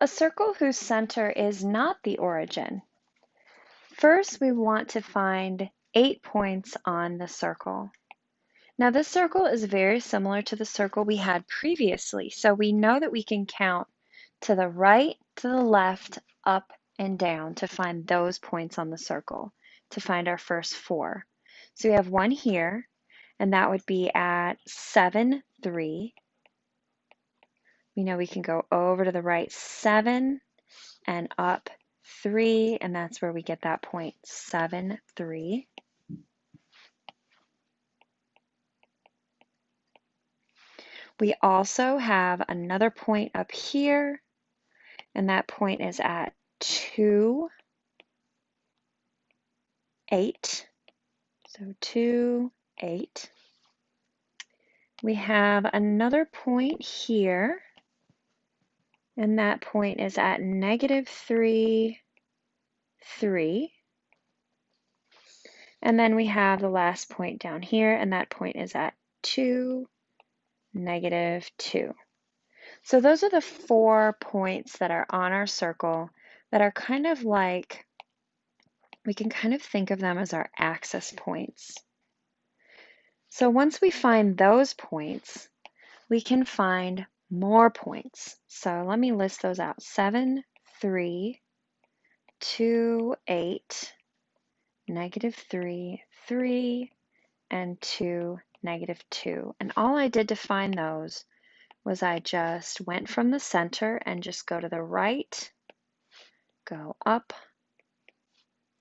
A circle whose center is not the origin. First, we want to find 8 points on the circle. Now this circle is very similar to the circle we had previously, so we know that we can count to the right, to the left, up, and down to find those points on the circle, to find our first 4. So we have one here, and that would be at 7, 3. We know we can go over to the right 7 and up 3, and that's where we get that point 7, 3. We also have another point up here, and that point is at 2, 8. So 2, 8. We have another point here, and that point is at -3, 3. And then we have the last point down here, and that point is at 2, -2. So those are the 4 points that are on our circle that are kind of like, we can kind of think of them as our axis points. So once we find those points, we can find more points. So let me list those out. 7, 3, 2, 8, -3, 3, and 2, -2. And all I did to find those was I just went from the center and just go to the right, go up,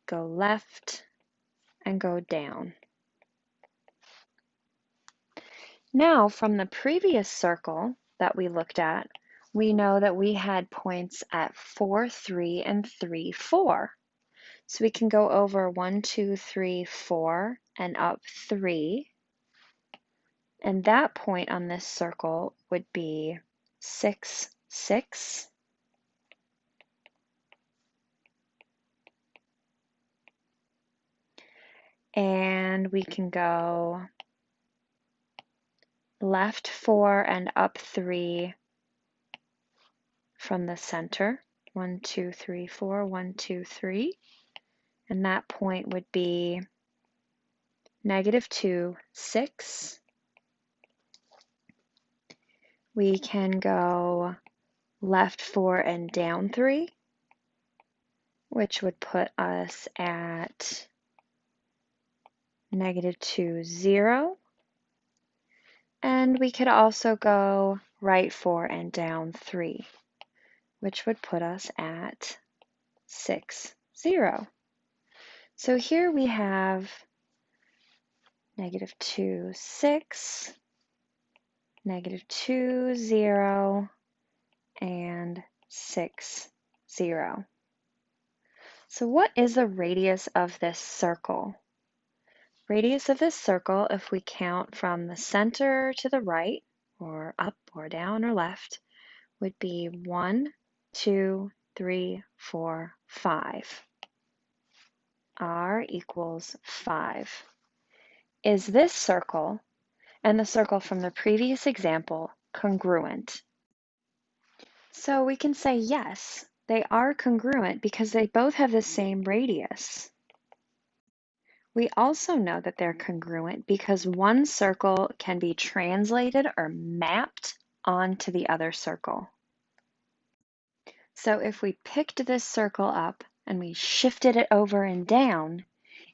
go left, and go down. Now, from the previous circle that we looked at, we know that we had points at 4, 3, and 3, 4. So we can go over 1, 2, 3, 4, and up 3. And that point on this circle would be 6, 6. And we can go left 4 and up 3 from the center. 1, 2, 3, 4, 1, 2, 3. And that point would be -2, 6. We can go left 4 and down 3, which would put us at -2, 0. And we could also go right 4 and down 3, which would put us at 6, 0. So here we have -2, 6, -2, 0, and 6, 0. So what is the radius of this circle? Radius of this circle, if we count from the center to the right, or up or down or left, would be 1, 2, 3, 4, 5. R equals 5. Is this circle and the circle from the previous example congruent? So we can say yes, they are congruent because they both have the same radius. We also know that they're congruent because one circle can be translated or mapped onto the other circle. So if we picked this circle up and we shifted it over and down,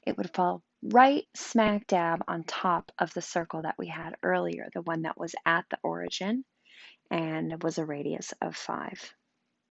it would fall right smack dab on top of the circle that we had earlier, the one that was at the origin and was a radius of 5.